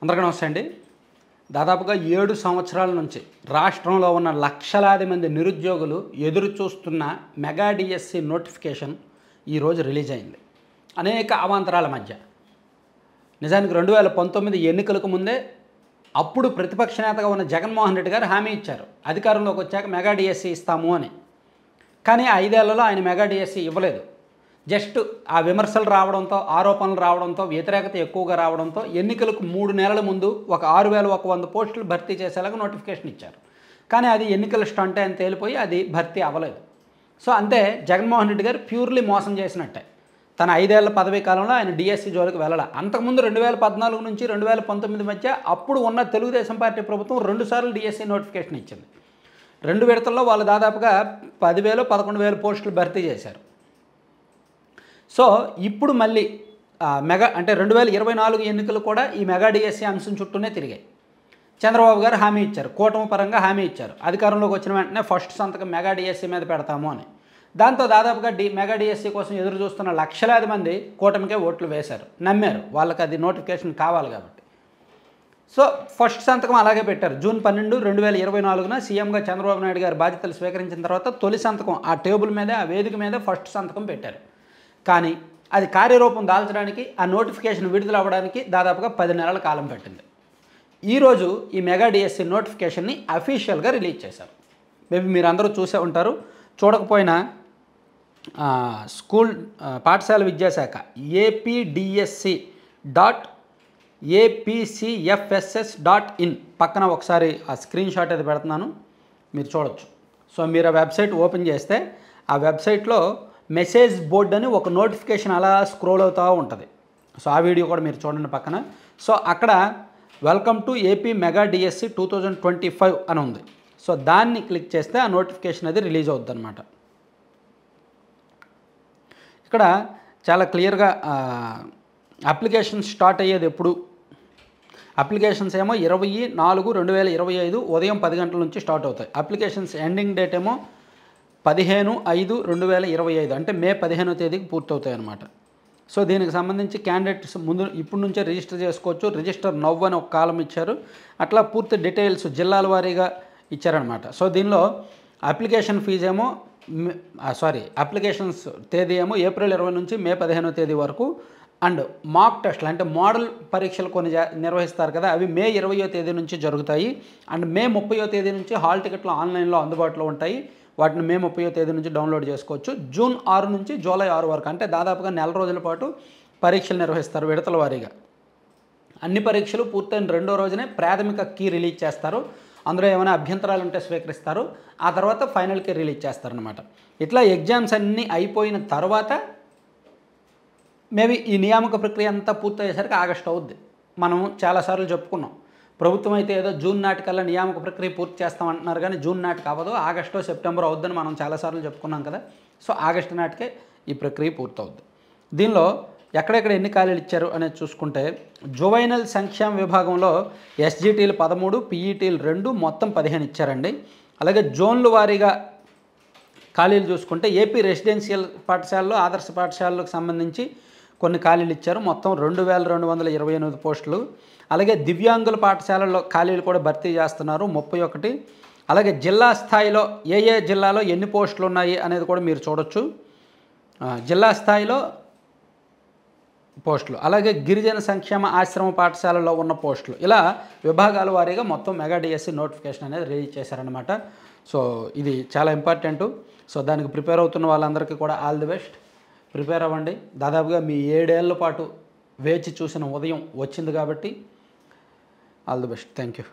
అందరికీ నమస్తే అండి. దాదాపుగా 7 సంవత్సరాల నుంచి రాష్ట్రంలో ఉన్న లక్షలాది మంది నిరుద్యోగులు ఎదురు చూస్తున్న మెగా డిఎస్సి నోటిఫికేషన్ ఈరోజు రిలీజ్ అయింది. అనేక అవాంతరాల మధ్య నిజానికి 2019 ఎన్నికలకు ముందే అప్పుడు ప్రతిపక్ష నేతగా ఉన్న జగన్మోహన్ రెడ్డి గారు హామీ ఇచ్చారు, అధికారంలోకి వచ్చాక మెగా డిఎస్సి ఇస్తాము అని. కానీ 5 ఏళ్లలో ఆయన మెగా డిఎస్సి ఇవ్వలేదు. జస్ట్ ఆ విమర్శలు రావడంతో, ఆరోపణలు రావడంతో, వ్యతిరేకత ఎక్కువగా రావడంతో ఎన్నికలకు 3 నెలల ముందు ఒక 6100 పోస్టులు భర్తీ చేసేలాగా నోటిఫికేషన్ ఇచ్చారు. కానీ అది ఎన్నికల స్టంటే అని తేలిపోయి అది భర్తీ అవ్వలేదు. సో అంతే, జగన్మోహన్ రెడ్డి గారు ప్యూర్లీ మోసం చేసినట్టే. తన 5 ఏళ్ల పదవీ కాలంలో ఆయన డిఎస్సి జోలికి వెళ్ళాలి. అంతకుముందు 2014 నుంచి 2019 మధ్య అప్పుడు ఉన్న తెలుగుదేశం పార్టీ ప్రభుత్వం 2 సార్లు డిఎస్సి నోటిఫికేషన్ ఇచ్చింది. 2 విడతల్లో వాళ్ళు దాదాపుగా 10,000 11,000 పోస్టులు భర్తీ చేశారు. సో ఇప్పుడు మళ్ళీ మెగా అంటే 2024 ఎన్నికలు కూడా ఈ మెగా డిఎస్సి అంశం చుట్టూనే తిరిగాయి. చంద్రబాబు గారు హామీ ఇచ్చారు, కూటమి పరంగా హామీ ఇచ్చారు, అధికారంలోకి వచ్చిన వెంటనే ఫస్ట్ సంతకం మెగా డిఎస్సి మీద పెడతాము అని. దాంతో దాదాపుగా మెగా డిఎస్సి కోసం ఎదురు చూస్తున్న లక్షలాది మంది కూటమికే ఓట్లు వేశారు, నమ్మారు, వాళ్ళకి అది నోటిఫికేషన్ కావాలి కాబట్టి. సో ఫస్ట్ సంతకం అలాగే పెట్టారు. జూన్ 12, 2024 సీఎంగా చంద్రబాబు నాయుడు గారు బాధ్యతలు స్వీకరించిన తర్వాత తొలి సంతకం ఆ టేబుల్ మీద, ఆ వేదిక మీద ఫస్ట్ సంతకం పెట్టారు. కానీ అది కార్యరూపం దాల్చడానికి, ఆ నోటిఫికేషన్ విడుదల అవ్వడానికి దాదాపుగా 10 నెలల కాలం పట్టింది. ఈరోజు ఈ మెగా డిఎస్సి నోటిఫికేషన్ని అఫీషియల్గా రిలీజ్ చేశారు. మేబీ మీరు అందరూ చూసే ఉంటారు, చూడకపోయినా పాఠశాల విద్యాశాఖ apdsc.apcfss.in పక్కన ఒకసారి ఆ స్క్రీన్ షాట్ అది పెడుతున్నాను, మీరు చూడొచ్చు. సో మీరు ఆ వెబ్సైట్ ఓపెన్ చేస్తే ఆ వెబ్సైట్లో మెసేజ్ బోర్డ్ అని ఒక నోటిఫికేషన్ అలా స్క్రోల్ అవుతూ ఉంటుంది. సో ఆ వీడియో కూడా మీరు చూడండి పక్కన. సో అక్కడ welcome to AP mega DSC 2025 అని ఉంది. సో దాన్ని క్లిక్ చేస్తే ఆ నోటిఫికేషన్ అది రిలీజ్ అవుతుంది అనమాట. ఇక్కడ చాలా క్లియర్గా అప్లికేషన్ స్టార్ట్ అయ్యేది ఎప్పుడు, అప్లికేషన్స్ ఏమో 20/4/2025 ఉదయం 10 గంటల నుంచి స్టార్ట్ అవుతాయి. అప్లికేషన్స్ ఎండింగ్ డేట్ ఏమో 15/5/2025 అంటే మే 15వ తేదీకి పూర్తవుతాయి అన్నమాట. సో దీనికి సంబంధించి క్యాండిడేట్స్ ఇప్పటి నుంచే రిజిస్టర్ చేసుకోవచ్చు. రిజిస్టర్ నవ్ అని ఒక కాలం ఇచ్చారు. అట్లా పూర్తి డీటెయిల్స్ జిల్లాల వారీగా ఇచ్చారనమాట. సో దీనిలో అప్లికేషన్ ఫీజు ఏమో అప్లికేషన్స్ తేదీ ఏమో ఏప్రిల్ 20 నుంచి మే 15వ తేదీ వరకు. అండ్ మాక్ టెస్ట్లు అంటే మోడల్ పరీక్షలు కొన్ని నిర్వహిస్తారు కదా, అవి మే 20వ తేదీ నుంచి జరుగుతాయి. అండ్ మే 30వ తేదీ నుంచి హాల్ టికెట్లు ఆన్లైన్లో అందుబాటులో ఉంటాయి. వాటిని మే 30వ తేదీ నుంచి డౌన్లోడ్ చేసుకోవచ్చు. జూన్ 6 నుంచి జూలై 6 వరకు అంటే దాదాపుగా నెల రోజుల పాటు పరీక్షలు నిర్వహిస్తారు విడతల వారీగా. అన్ని పరీక్షలు పూర్తయిన 2వ రోజునే ప్రాథమిక కీ రిలీజ్ చేస్తారు. అందులో ఏమైనా అభ్యంతరాలు ఉంటే స్వీకరిస్తారు. ఆ తర్వాత ఫైనల్ కీ రిలీజ్ చేస్తారనమాట. ఇట్లా ఎగ్జామ్స్ అన్నీ అయిపోయిన తర్వాత మేబీ ఈ నియామక ప్రక్రియ అంతా పూర్తయ్యేసరికి ఆగస్టు అవుద్ది. మనం చాలాసార్లు చెప్పుకున్నాం, ప్రభుత్వం అయితే ఏదో జూన్ నాటికల్లా నియామక ప్రక్రియ పూర్తి చేస్తామంటున్నారు, కానీ జూన్ నాటికి అవ్వదు, ఆగస్టు సెప్టెంబర్ అవుద్దని మనం చాలాసార్లు చెప్పుకున్నాం కదా. సో ఆగస్టు నాటికే ఈ ప్రక్రియ పూర్తవుద్ది. దీనిలో ఎక్కడెక్కడ ఎన్ని ఖాళీలు ఇచ్చారు అనేది చూసుకుంటే, జువైనల్ సంక్షేమ విభాగంలో ఎస్జిటీలు 13, పీఈటీలు 2 మొత్తం 15 ఇచ్చారండి. అలాగే జోన్ల వారీగా ఖాళీలు చూసుకుంటే ఏపీ రెసిడెన్షియల్ పాఠశాలలో, ఆదర్శ పాఠశాలలకు సంబంధించి కొన్ని ఖాళీలు ఇచ్చారు, మొత్తం 2228 పోస్టులు. అలాగే దివ్యాంగుల పాఠశాలల్లో ఖాళీలు కూడా భర్తీ చేస్తున్నారు, 31. అలాగే జిల్లా స్థాయిలో ఏ జిల్లాలో ఎన్ని పోస్టులు ఉన్నాయి అనేది కూడా మీరు చూడొచ్చు, జిల్లా స్థాయిలో పోస్టులు. అలాగే గిరిజన సంక్షేమ ఆశ్రమ పాఠశాలలో ఉన్న పోస్టులు, ఇలా విభాగాల వారీగా మొత్తం మెగా డిఎస్సి నోటిఫికేషన్ అనేది రిలీజ్ చేశారనమాట. సో ఇది చాలా ఇంపార్టెంట్. సో దానికి ప్రిపేర్ అవుతున్న వాళ్ళందరికీ కూడా ఆల్ ది బెస్ట్, ప్రిపేర్ అవ్వండి. దాదాపుగా మీ 7 ఏళ్ల పాటు వేచి చూసిన ఉదయం వచ్చింది కాబట్టి all the best. Thank you.